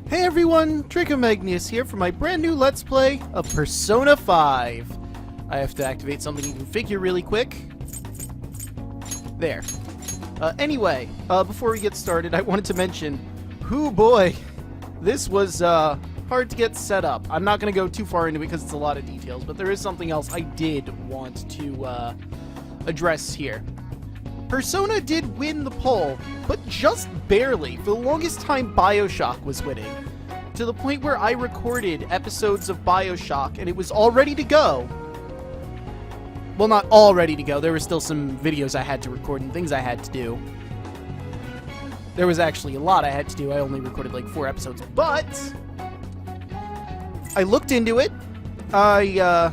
Hey everyone, Draco Magnius here for my brand new Let's Play of Persona 5. I have to activate something in configure really quick. There. Anyway, before we get started, I wanted to mention, hoo boy, this was hard to get set up. I'm not going to go too far into it because it's a lot of details, but there is something else I did want to address here. Persona did win the poll, but just barely. For the longest time, BioShock was winning. To the point where I recorded episodes of BioShock, and it was all ready to go. Well, not all ready to go. There were still some videos I had to record and things I had to do. There was actually a lot I had to do. I only recorded like 4 episodes. But I looked into it. I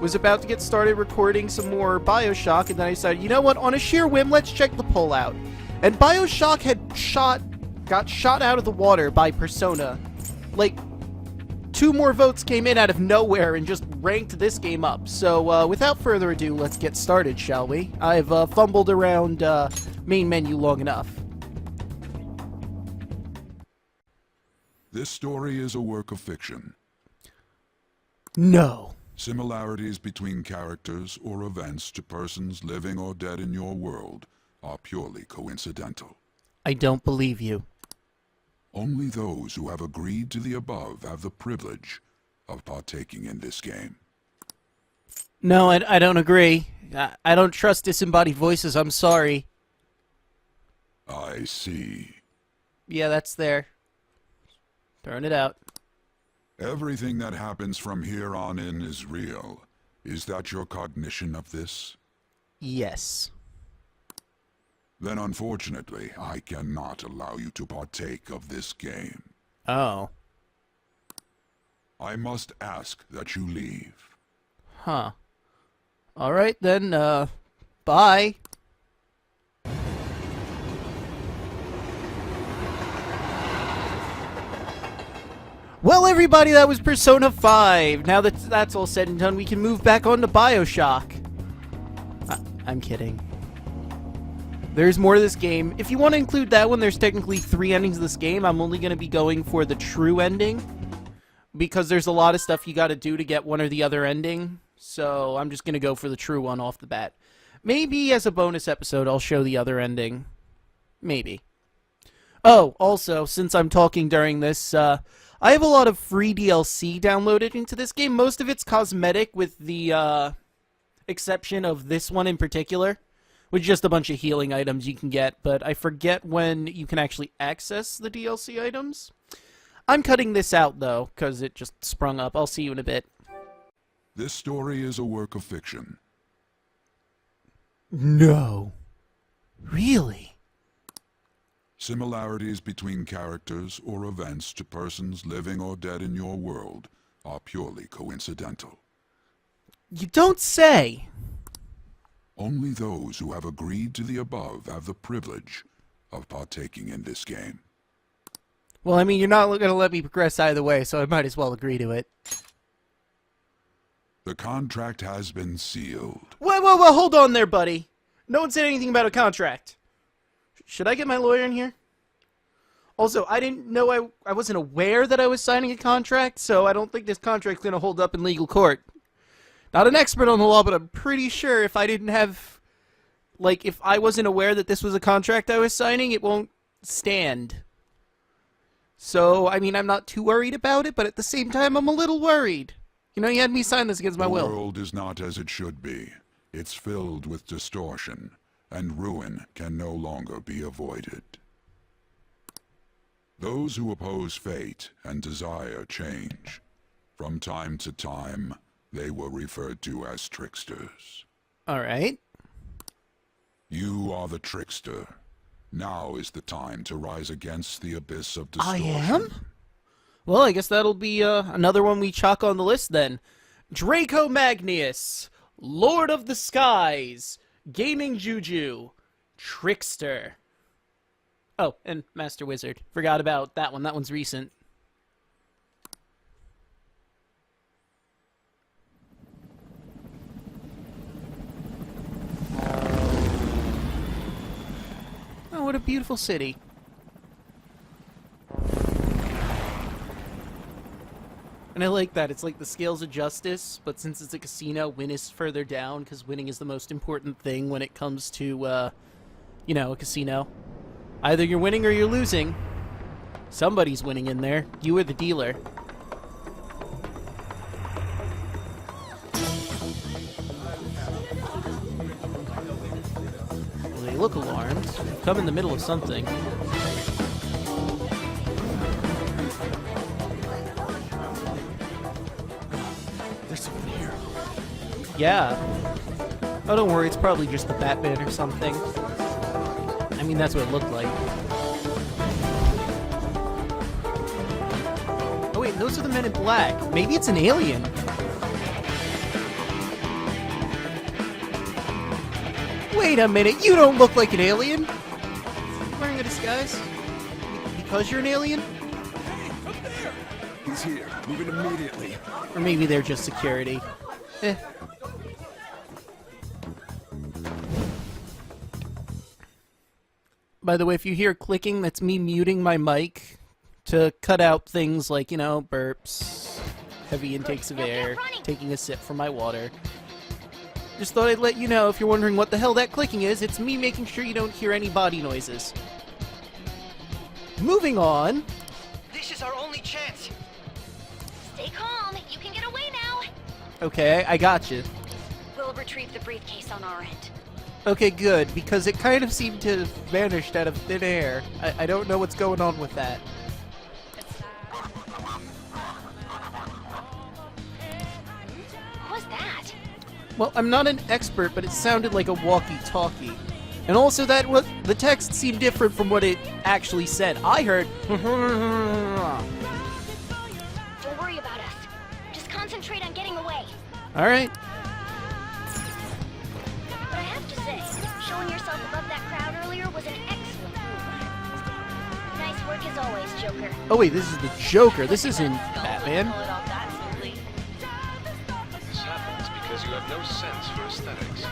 was about to get started recording some more BioShock, and then I decided, you know what, on a sheer whim, let's check the poll out. And BioShock got shot out of the water by Persona. Like, 2 more votes came in out of nowhere and just ranked this game up. So, without further ado, let's get started, shall we? I've fumbled around main menu long enough. This story is a work of fiction. No. Similarities between characters or events to persons living or dead in your world are purely coincidental. I don't believe you. Only those who have agreed to the above have the privilege of partaking in this game. No, I don't agree. I don't trust disembodied voices, I'm sorry. I see. Yeah, that's there. Turn it out. Everything that happens from here on in is real. Is that your cognition of this? Yes. Then unfortunately, I cannot allow you to partake of this game. Oh. I must ask that you leave. Huh. Alright then, bye. Well, everybody, that was Persona 5. Now that that's all said and done, we can move back on to BioShock. I'm kidding. There's more to this game. If you want to include that one, there's technically 3 endings of this game. I'm only going to be going for the true ending, because there's a lot of stuff you got to do to get one or the other ending. So I'm just going to go for the true one off the bat. Maybe as a bonus episode, I'll show the other ending. Maybe. Oh, also, since I'm talking during this, I have a lot of free DLC downloaded into this game. Most of it's cosmetic, with the exception of this one in particular, with just a bunch of healing items you can get, but I forget when you can actually access the DLC items. I'm cutting this out, though, because it just sprung up. I'll see you in a bit. This story is a work of fiction. No. Really? Similarities between characters or events to persons living or dead in your world are purely coincidental. You don't say. Only those who have agreed to the above have the privilege of partaking in this game. Well, I mean, you're not going to let me progress either way, so I might as well agree to it. The contract has been sealed. Whoa, hold on there, buddy. No one said anything about a contract. Should I get my lawyer in here? Also, I didn't know I wasn't aware that I was signing a contract, so I don't think this contract's going to hold up in legal court. Not an expert on the law, but I'm pretty sure if I didn't have, like, if I wasn't aware that this was a contract I was signing, it won't stand. So, I mean, I'm not too worried about it, but at the same time, I'm a little worried. You know, you had me sign this against my will. The world is not as it should be. It's filled with distortion, and ruin can no longer be avoided. Those who oppose fate and desire change, from time to time, they were referred to as tricksters. Alright. You are the trickster. Now is the time to rise against the abyss of distortion. I am? Well, I guess that'll be another one we chalk on the list then. Draco Magnius, Lord of the Skies, Gaming Juju, Trickster. Oh, and Master Wizard. Forgot about that one. That one's recent. Oh, what a beautiful city. And I like that. It's like the scales of justice, but since it's a casino, win is further down, because winning is the most important thing when it comes to, you know, a casino. Either you're winning or you're losing. Somebody's winning in there. You are the dealer. Well, they look alarmed. Come in the middle of something. There's someone here. Yeah. Oh, don't worry. It's probably just the Batman or something. I mean, that's what it looked like. Oh, wait. Those are the men in black. Maybe it's an alien. Wait a minute. You don't look like an alien. You're wearing a disguise? Because you're an alien? Hey, up there! He's here. Moving immediately. Or maybe they're just security. Eh. By the way, if you hear clicking, that's me muting my mic to cut out things like, you know, burps, heavy intakes of air, taking a sip from my water. Just thought I'd let you know if you're wondering what the hell that clicking is. It's me making sure you don't hear any body noises. Moving on. This is our only chance. Stay calm. You can get away now. Okay, I got you. We'll retrieve the briefcase on our end. Okay, good, because it kind of seemed to have vanished out of thin air. I don't know what's going on with that. What was that? Well, I'm not an expert, but it sounded like a walkie-talkie. And also the text seemed different from what it actually said. I heard... Don't worry about us. Just concentrate on getting away. Alright. But I have to say, showing yourself above that crowd earlier was an excellent move. Nice work as always, Joker. Oh wait, this is the Joker. This isn't Batman. This happens because you have no sense for aesthetics.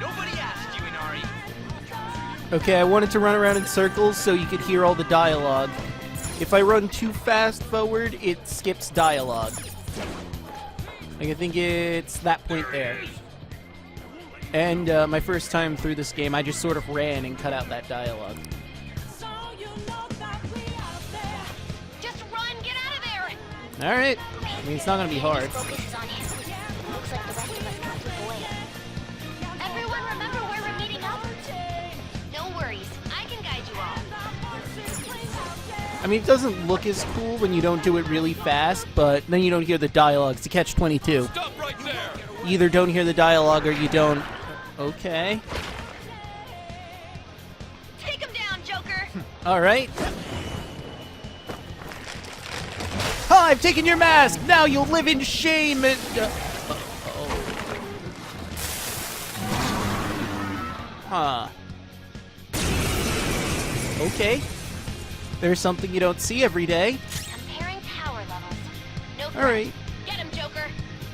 Nobody asked you, Inari. Okay, I wanted to run around in circles so you could hear all the dialogue. If I run too fast forward, it skips dialogue. Like, I think it's that point there. And my first time through this game, I just sort of ran and cut out that dialogue. Just run, get out of there. Alright. I mean, it's not gonna be hard. Focus is on him. Looks like the rest of us can slip away. Everyone remember where we're meeting up? No worries. I can guide you all. I mean, it doesn't look as cool when you don't do it really fast, but then you don't hear the dialogue. It's a catch-22. Stop right there! You either don't hear the dialogue or you don't... Okay. Take him down, Joker. Alright. Ha! I've taken your mask! Now you'll live in shame and... Huh. Okay. There's something you don't see every day. Comparing power levels. No threat. Alright. Get him, Joker.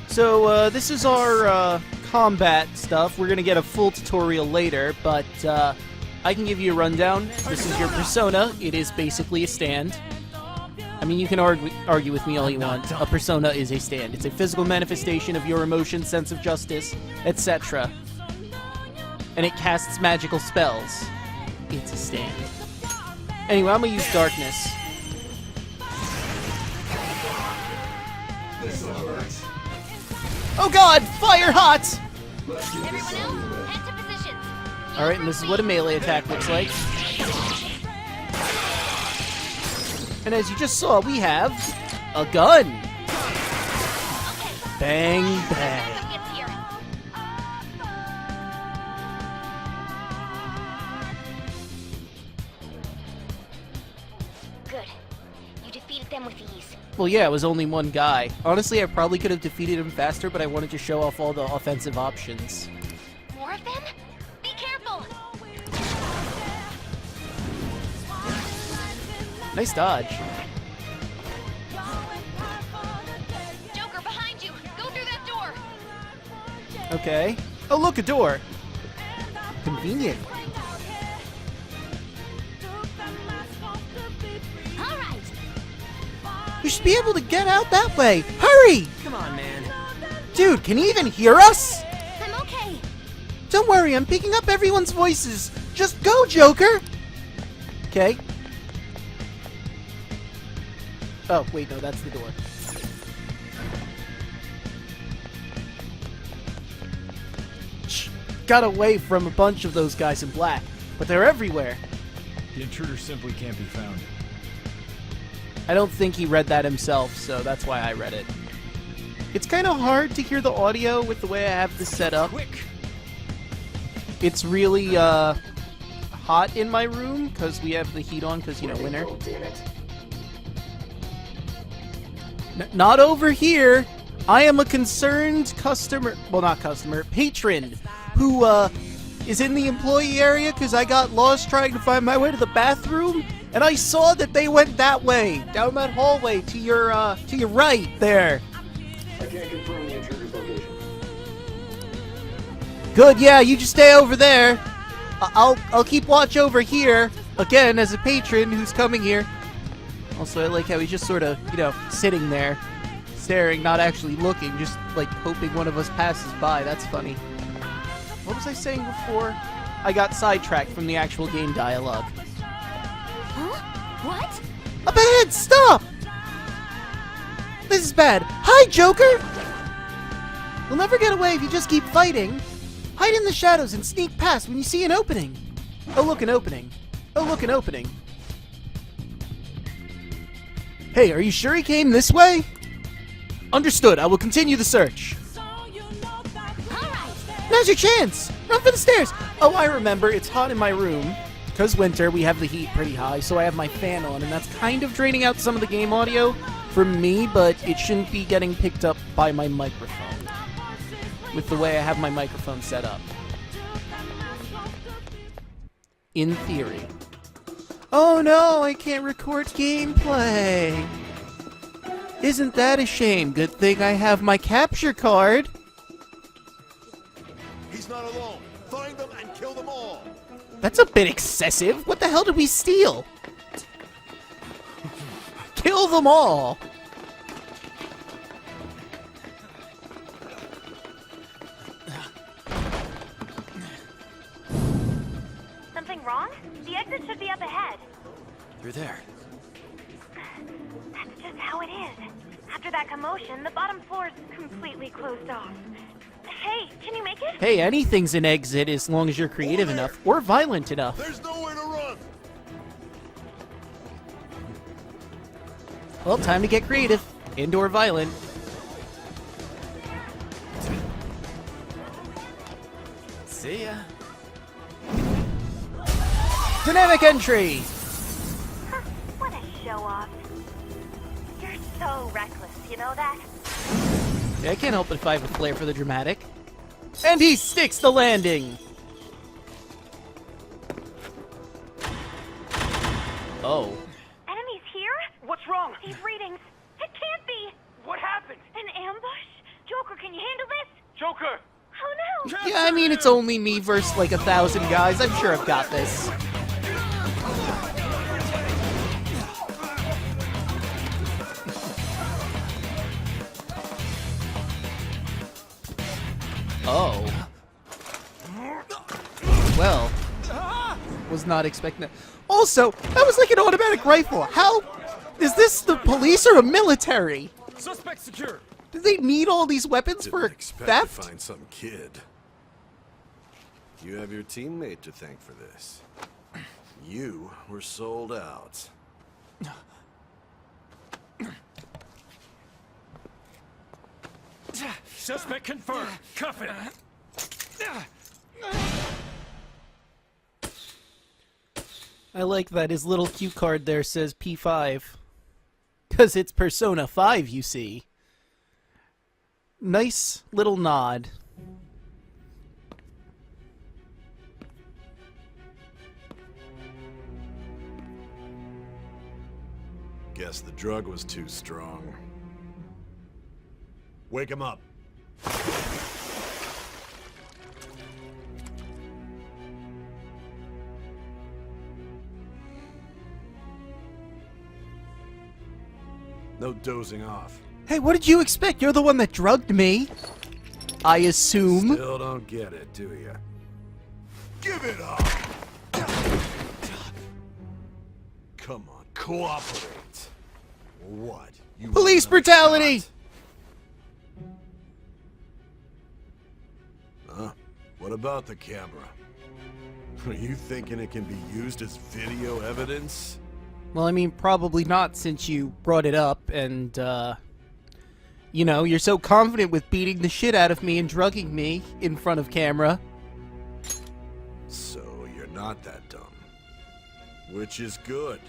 So, this is our, combat stuff. We're gonna get a full tutorial later, but, I can give you a rundown. This is your persona. It is basically a stand. I mean, you can argue with me all you want. A persona is a stand. It's a physical manifestation of your emotions, sense of justice, etc. And it casts magical spells. It's a stand. Anyway, I'm gonna use darkness. Oh god! Fire hot! Everyone else, head to positions. Alright, and this is what a melee attack looks like. And as you just saw, we have a gun. Bang, bang. Backup gets here. Good. You defeated them with ease. Well, yeah, it was only one guy. Honestly, I probably could have defeated him faster, but I wanted to show off all the offensive options. More of them? Be careful! Nice dodge. Joker, behind you! Go through that door! Okay. Oh, look, a door. Convenient. Alright! You should be able to get out that way. Hurry! Come on, man. Dude, can you even hear us? I'm okay. Don't worry, I'm picking up everyone's voices. Just go, Joker! Okay. Oh, wait, no, that's the door. Shh. Got away from a bunch of those guys in black, but they're everywhere. The intruder simply can't be found. I don't think he read that himself, so that's why I read it. It's kind of hard to hear the audio with the way I have this set up. Quick! It's really hot in my room because we have the heat on because, you know, winter. Not over here. I am a concerned customer, well, not customer, patron, who is in the employee area because I got lost trying to find my way to the bathroom, and I saw that they went that way, down that hallway to your right there. I can't confirm the intruder's location. Good, yeah, you just stay over there. I'll keep watch over here, again, as a patron who's coming here. Also, I like how he's just sort of, you know, sitting there, staring, not actually looking, just, like, hoping one of us passes by. That's funny. What was I saying before? I got sidetracked from the actual game dialogue. Huh? What? Up ahead! Stop! This is bad. Hi, Joker! You'll never get away if you just keep fighting. Hide in the shadows and sneak past when you see an opening. Oh, look, an opening. Oh, look, an opening. Hey, are you sure he came this way? Understood. I will continue the search. Now's your chance! Run for the stairs! Oh, I remember. It's hot in my room. Because winter, we have the heat pretty high, so I have my fan on, and that's kind of draining out some of the game audio for me, but it shouldn't be getting picked up by my microphone with the way I have my microphone set up. In theory. Oh no, I can't record gameplay! Isn't that a shame? Good thing I have my capture card. He's not alone. Find them and kill them all. That's a bit excessive. What the hell did we steal? Kill them all. Something wrong? The exit should be up ahead. You're there. That's just how it is. After that commotion, the bottom floor's completely closed off. Hey, can you make it? Hey, anything's an exit as long as you're creative enough or violent enough. There's nowhere to run. Well, time to get creative. Indoor violent. See ya. Dynamic entry! Huh, what a show-off. You're so reckless, you know that? Yeah, I can't help it if I have a flair for the dramatic. And he sticks the landing! Oh. Enemies here? What's wrong? These readings. It can't be! What happened? An ambush? Joker, can you handle this? Joker! Oh no! Yeah, I mean, it's only me versus like 1,000 guys. I'm sure I've got this. Oh. Well, was not expecting that. Also, that was like an automatic rifle. How is this the police or a military? Suspect secure. Do they need all these weapons for Didn't expect theft? to find some kid. You have your teammate to thank for this. You were sold out. Suspect confirmed. Cuff it. I like that his little cue card there says P5. Because it's Persona 5, you see. Nice little nod. Guess the drug was too strong. Wake him up. No dozing off. Hey, what did you expect? You're the one that drugged me. I assume. Still don't get it, do you? Give it up! Come on, cooperate. What? You want Police another brutality! shot? Huh? What about the camera? Are you thinking it can be used as video evidence? Well, I mean, probably not since you brought it up and, you know, you're so confident with beating the shit out of me and drugging me in front of camera. So you're not that dumb. Which is good.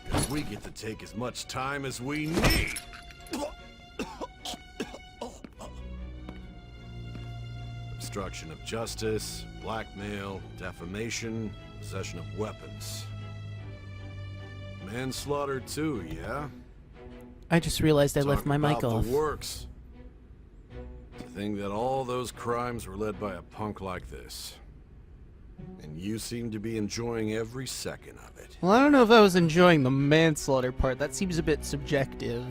Because we get to take as much time as we need. Obstruction of justice, blackmail, defamation, possession of weapons. Manslaughter too, yeah? I just realized I left Talk my mic about off. the works. To think that all those crimes were led by a punk like this. And you seem to be enjoying every second of it. Well, I don't know if I was enjoying the manslaughter part. That seems a bit subjective.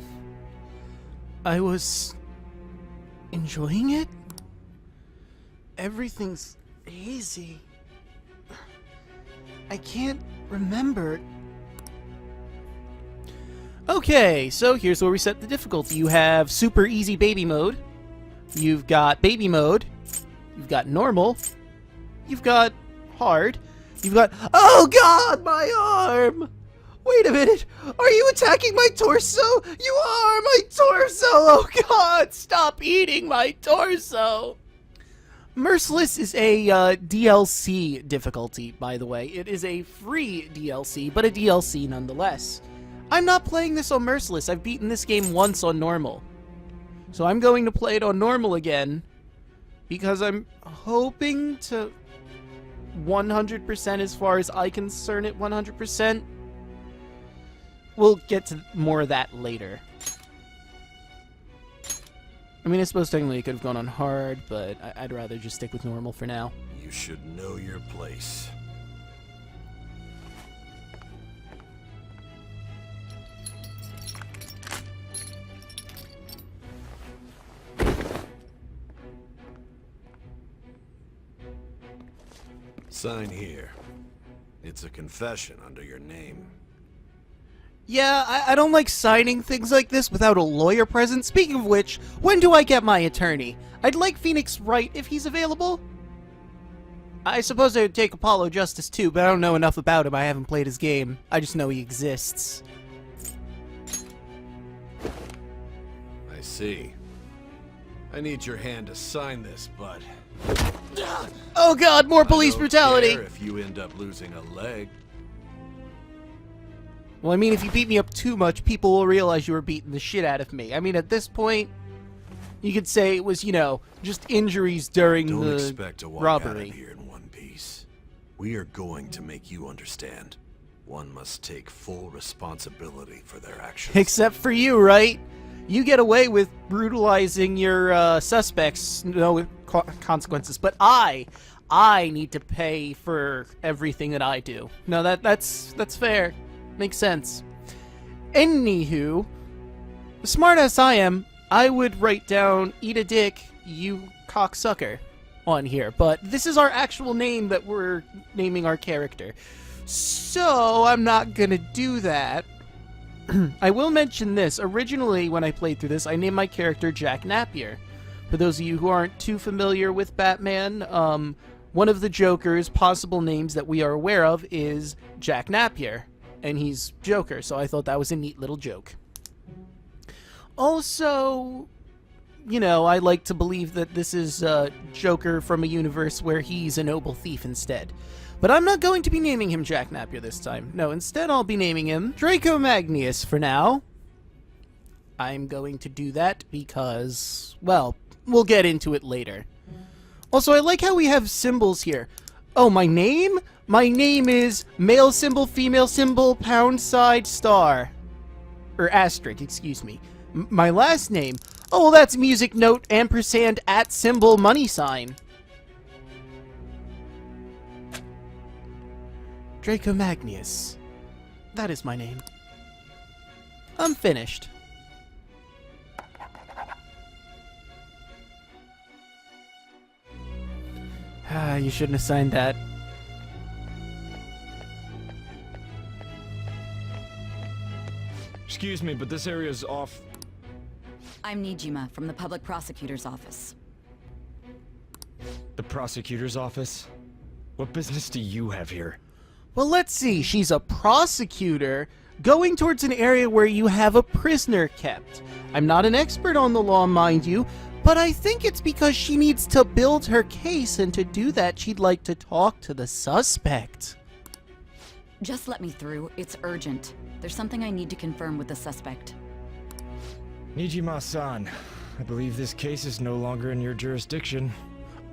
I was enjoying it? Everything's hazy. I can't remember. Okay, so here's where we set the difficulty. You have super easy baby mode. You've got baby mode. You've got normal. You've got hard. You've got... Oh god, my arm! Wait a minute. Are you attacking my torso? You are my torso! Oh god, stop eating my torso! Merciless is a DLC difficulty, by the way. It is a free DLC, but a DLC nonetheless. I'm not playing this on Merciless. I've beaten this game once on normal. So I'm going to play it on normal again, because I'm hoping to 100% as far as I concern it 100%. We'll get to more of that later. I mean, I suppose technically it could have gone on hard, but I'd rather just stick with normal for now. You should know your place. Sign here. It's a confession under your name. Yeah, I don't like signing things like this without a lawyer present. Speaking of which, when do I get my attorney? I'd like Phoenix Wright if he's available. I suppose I would take Apollo Justice too, but I don't know enough about him. I haven't played his game. I just know he exists. I see. I need your hand to sign this, bud. Oh god, more police I don't brutality! care if you end up losing a leg. Well, I mean, if you beat me up too much, people will realize you were beating the shit out of me. I mean, at this point, you could say it was, you know, just injuries during Don't the expect to walk robbery. out of here in one piece. We are going to make you understand. One must take full responsibility for their actions. Except for you, right? You get away with brutalizing your suspects, no consequences, but I need to pay for everything that I do. No, that's fair. Makes sense. Anywho, smart as I am, I would write down "eat a dick, you cocksucker" on here, but this is our actual name that we're naming our character, so I'm not gonna do that. I will mention this. Originally, when I played through this, I named my character Jack Napier. For those of you who aren't too familiar with Batman, one of the Joker's possible names that we are aware of is Jack Napier, and he's Joker, so I thought that was a neat little joke. Also, you know, I like to believe that this is Joker from a universe where he's a noble thief instead. But I'm not going to be naming him Jack Napier this time. No, instead I'll be naming him Draco Magnius for now. I'm going to do that because, well, we'll get into it later. Also, I like how we have symbols here. Oh, my name? My name is male symbol, female symbol, pound side, star. Or asterisk, excuse me. My last name? Oh, well, that's music note, ampersand, at symbol, money sign. Draco Magnius. That is my name. I'm finished. You shouldn't have signed that. Excuse me, but this area is off. I'm Nijima from the public prosecutor's office. The prosecutor's office? What business do you have here? Well, let's see. She's a prosecutor going towards an area where you have a prisoner kept. I'm not an expert on the law, mind you, but I think it's because she needs to build her case, and to do that, she'd like to talk to the suspect. Just let me through. It's urgent. There's something I need to confirm with the suspect. Nijima-san, I believe this case is no longer in your jurisdiction.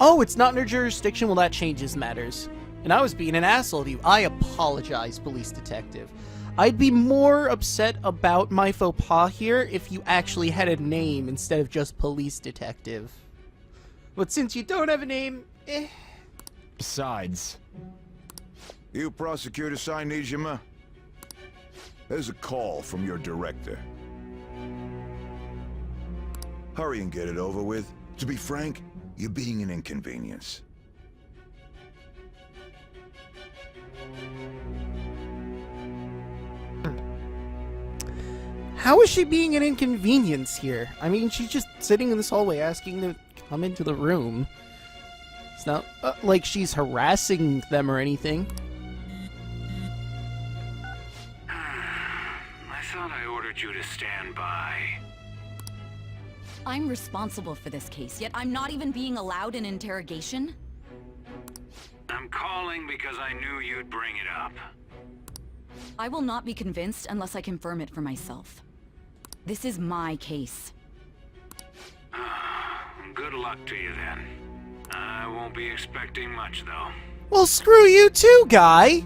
Oh, it's not in her jurisdiction? Well, that changes matters. And I was being an asshole to you. I apologize, police detective. I'd be more upset about my faux pas here if you actually had a name instead of just police detective. But since you don't have a name, Besides, You prosecutor sign Nijima? There's a call from your director. Hurry and get it over with. To be frank, you're being an inconvenience. how is she being an inconvenience here? I mean, she's just sitting in this hallway asking to come into the room. It's not like she's harassing them or anything. I thought I ordered you to stand by. I'm responsible for this case, yet I'm not even being allowed an interrogation? I'm calling because I knew you'd bring it up. I will not be convinced unless I confirm it for myself. This is my case. Good luck to you then. I won't be expecting much, though. Well, screw you too, guy!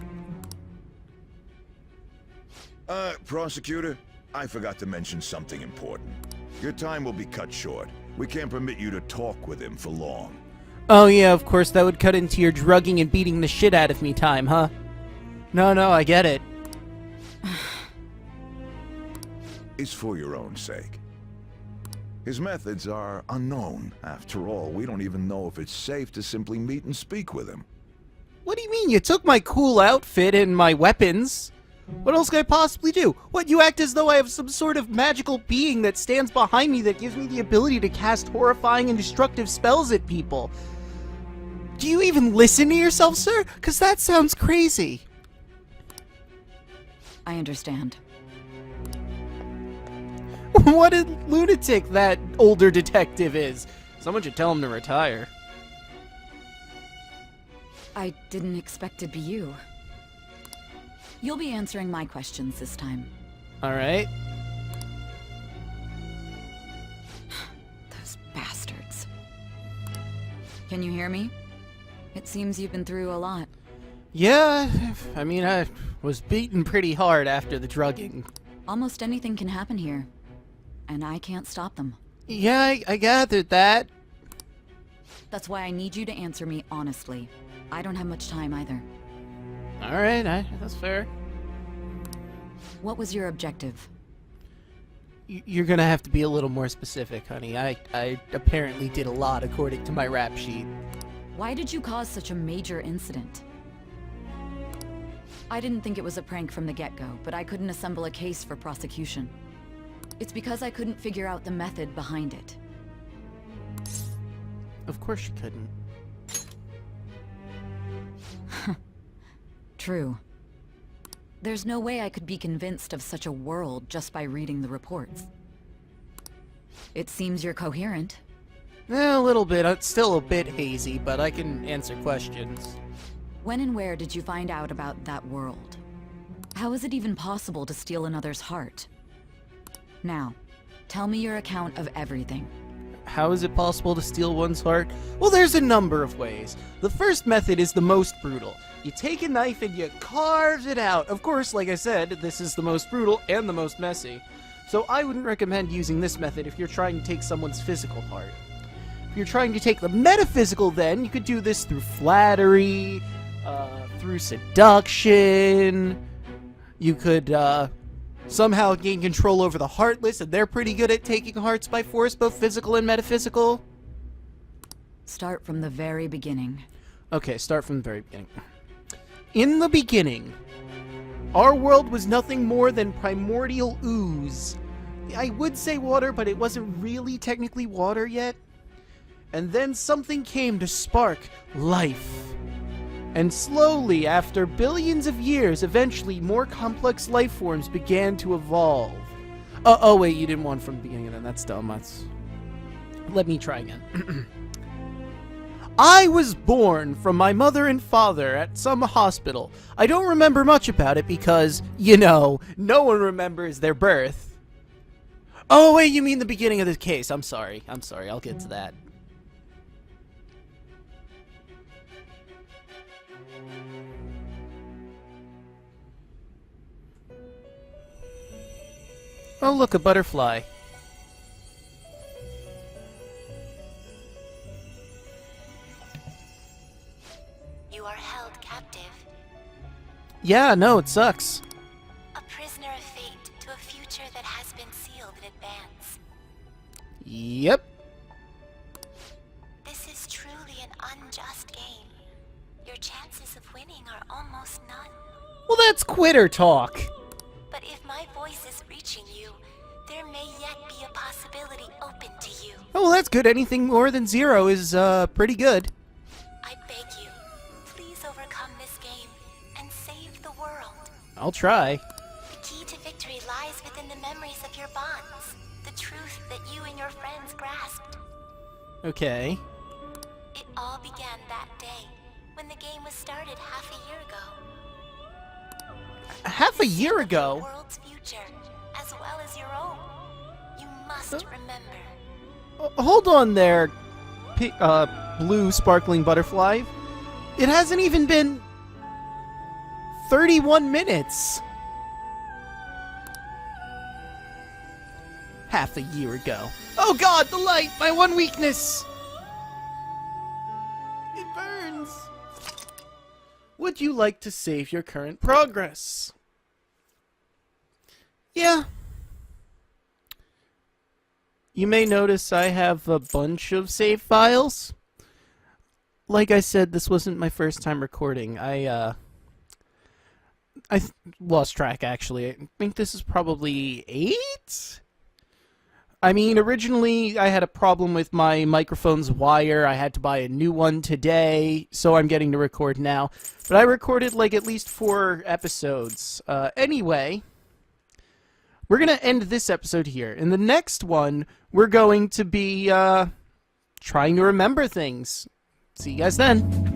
Prosecutor, I forgot to mention something important. Your time will be cut short. We can't permit you to talk with him for long. Oh yeah, of course, that would cut into your drugging and beating the shit out of me time, huh? No, I get it. It's for your own sake. His methods are unknown. After all, we don't even know if it's safe to simply meet and speak with him. What do you mean? You took my cool outfit and my weapons. What else could I possibly do? What, you act as though I have some sort of magical being that stands behind me that gives me the ability to cast horrifying and destructive spells at people. Do you even listen to yourself, sir? 'Cause that sounds crazy. I understand. What a lunatic that older detective is. Someone should tell him to retire. I didn't expect to be you. You'll be answering my questions this time. Alright. Those bastards. Can you hear me? It seems you've been through a lot. Yeah, I mean, I was beaten pretty hard after the drugging. Almost anything can happen here, and I can't stop them. Yeah, I gathered that. That's why I need you to answer me honestly. I don't have much time either. Alright, that's fair. What was your objective? You're gonna have to be a little more specific, honey. I apparently did a lot according to my rap sheet. Why did you cause such a major incident? I didn't think it was a prank from the get-go, but I couldn't assemble a case for prosecution. It's because I couldn't figure out the method behind it. Of course you couldn't. True. There's no way I could be convinced of such a world just by reading the reports. It seems you're coherent. A little bit. It's still a bit hazy, but I can answer questions. When and where did you find out about that world? How is it even possible to steal another's heart? Now, tell me your account of everything. How is it possible to steal one's heart? Well, there's a number of ways. The first method is the most brutal. You take a knife and you carve it out. Of course, like I said, this is the most brutal and the most messy. So I wouldn't recommend using this method if you're trying to take someone's physical heart. If you're trying to take the metaphysical, then you could do this through flattery, through seduction. You could somehow gain control over the Heartless, and they're pretty good at taking hearts by force, both physical and metaphysical. Start from the very beginning. Okay, start from the very beginning. In the beginning, our world was nothing more than primordial ooze. I would say water, but it wasn't really technically water yet. And then something came to spark life. And slowly, after billions of years, eventually more complex life forms began to evolve. Oh wait, you didn't want from the beginning then. That's dumb. Let me try again. I was born from my mother and father at some hospital. I don't remember much about it because, you know, no one remembers their birth. Oh wait, you mean the beginning of the case. I'm sorry, I'll get to that. Oh look, a butterfly. You are held captive. Yeah, no, it sucks. A prisoner of fate to a future that has been sealed in advance. Yep. This is truly an unjust game. Your chances of winning are almost none. Well, that's quitter talk. But if my voice is reaching you, there may yet be a possibility open to you. Oh, well, that's good. Anything more than 0 is, pretty good. I beg you, please overcome this game and save the world. I'll try. The key to victory lies within the memories of your bonds, the truth that you and your friends grasped. Okay. It all began that day, when the game was started half a year ago. Half a year ago? The world's future, as well as your own. You must remember. Hold on there, blue sparkling butterfly. It hasn't even been 31 minutes. Half a year ago. Oh god, the light! My one weakness! It burns! Would you like to save your current progress? Yeah. You may notice I have a bunch of save files. Like I said, this wasn't my first time recording. I lost track, actually. I think this is probably 8? I mean, originally I had a problem with my microphone's wire. I had to buy a new one today, so I'm getting to record now. But I recorded, like, at least 4 episodes. Anyway, we're going to end this episode here. In the next one, we're going to be, trying to remember things. See you guys then.